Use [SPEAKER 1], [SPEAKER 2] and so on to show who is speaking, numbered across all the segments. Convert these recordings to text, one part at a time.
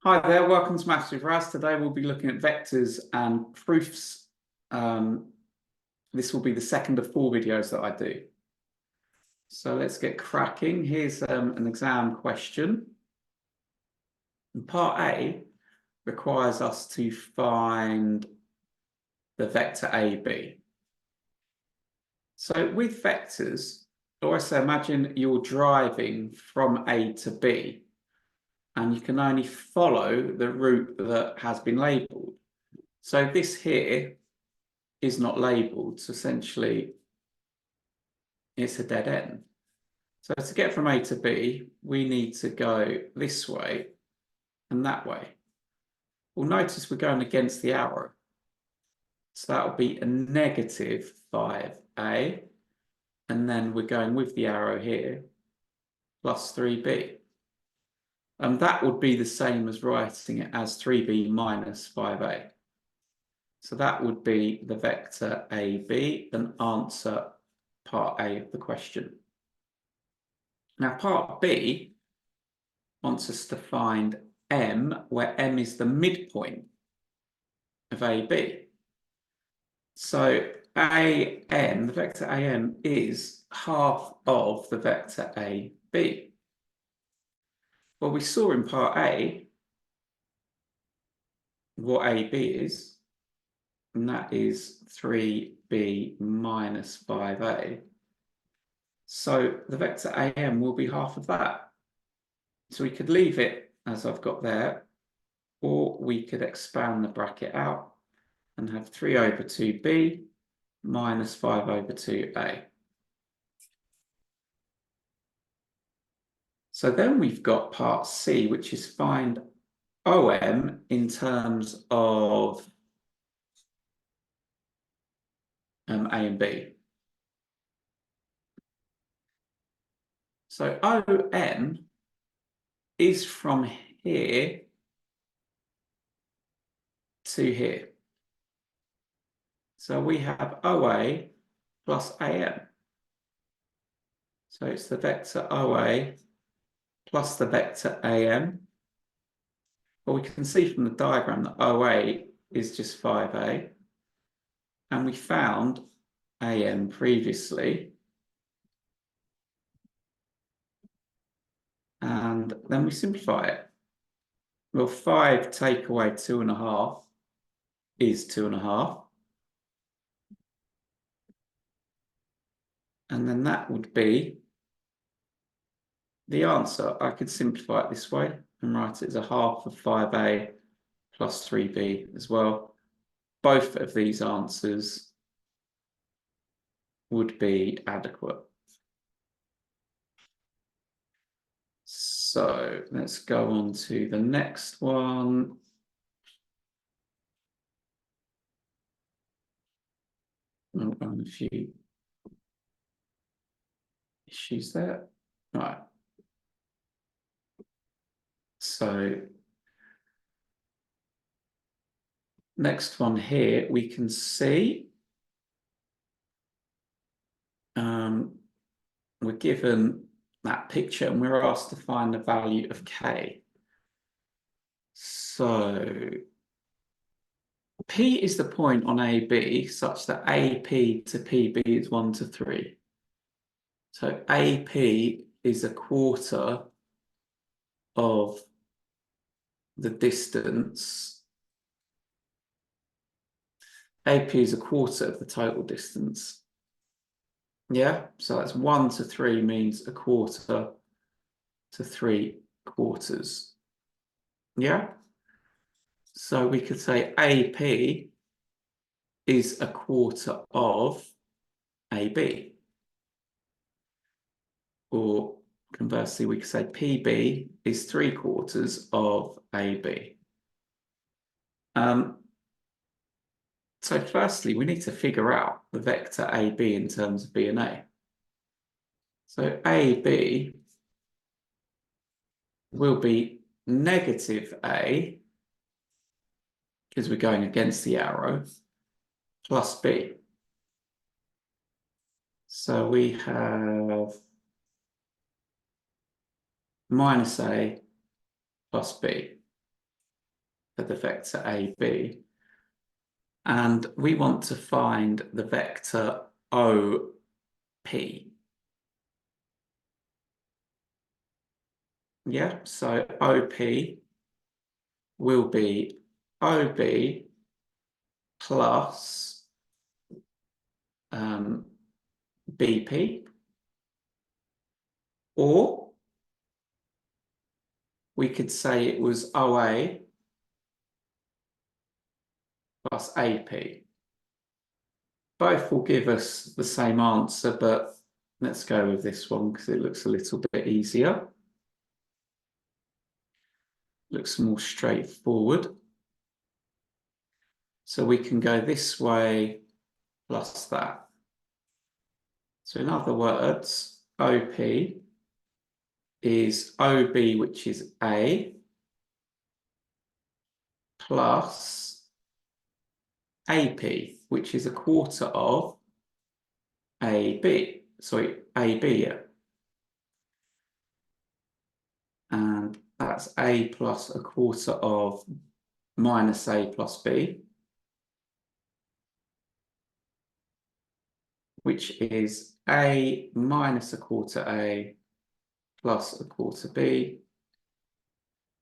[SPEAKER 1] Hi there, welcome to Maths with Raz. Today we'll be looking at vectors and proofs. This will be the second of 4 videos that I do. So let's get cracking. Here's an exam question. And part A requires us to find the vector AB. So with vectors, or I say imagine you're driving from A to B, and you can only follow the route that has been labelled. So this here is not labelled, so essentially it's a dead end. So to get from A to B, we need to go this way and that way. Well, notice we're going against the arrow. So that will be a negative 5A, and then we're going with the arrow here, plus 3B. And that would be the same as writing it as 3B minus 5A. So that would be the vector AB and answer part A of the question. Now part B wants us to find M, where M is the midpoint of AB. So AM, the vector AM, is half of the vector AB. Well, we saw in part A what AB is, and that is 3B minus 5A. So the vector AM will be half of that. So we could leave it as I've got there, or we could expand the bracket out and have 3 over 2B minus 5 over 2A. So then we've got part C, which is find OM in terms of A and B. So OM is from here to here. So we have OA plus AM. So it's the vector OA plus the vector AM. But we can see from the diagram that OA is just 5A. And we found AM previously. And then we simplify it. Well, 5 take away 2.5 is 2.5. And then that would be the answer. I could simplify it this way and write it as a half of 5A plus 3B as well. Both of these answers would be adequate. So let's go on to the next one. I'll run a few issues there. Right. So next one here, we can see we're given that picture and we're asked to find the value of K. So P is the point on AB such that AP to PB is 1 to 3. So AP is a quarter of the distance. AP is a quarter of the total distance. Yeah, so that's 1 to 3 means a quarter to 3 quarters. Yeah, so we could say AP is a quarter of AB. Or conversely, we could say PB is 3/4 of AB. So firstly, we need to figure out the vector AB in terms of B and A. So AB will be negative A, because we're going against the arrow, plus B. So we have minus A plus B. for the vector AB. And we want to find the vector OP. Yeah, so OP will be OB plus BP, or we could say it was OA plus AP. Both will give us the same answer, but let's go with this one because it looks a little bit easier. Looks more straightforward. So we can go this way plus that. So in other words, OP is OB, which is A, plus AP, which is a quarter of AB. Sorry, AB, yeah. And that's A plus a quarter of minus A plus B, which is A minus a quarter A plus a quarter B.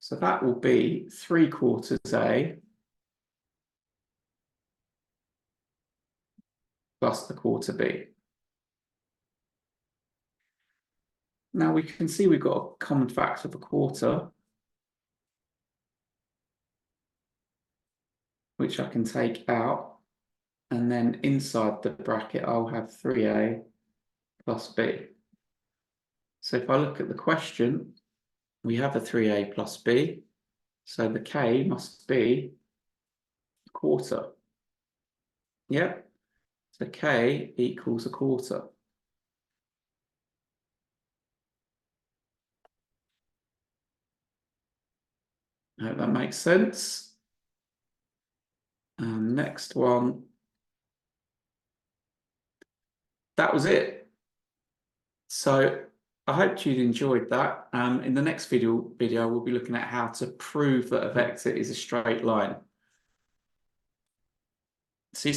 [SPEAKER 1] So that will be 3/4 A plus a quarter B. Now we can see we've got a common factor of a quarter, which I can take out. And then inside the bracket, I'll have 3A plus B. So if I look at the question, we have a 3A plus B. So the K must be a quarter. Yep. So K equals a quarter. I hope that makes sense. Next one. That was it. So I hope you'd enjoyed that. In the next video, we'll be looking at how to prove that a vector is a straight line. See you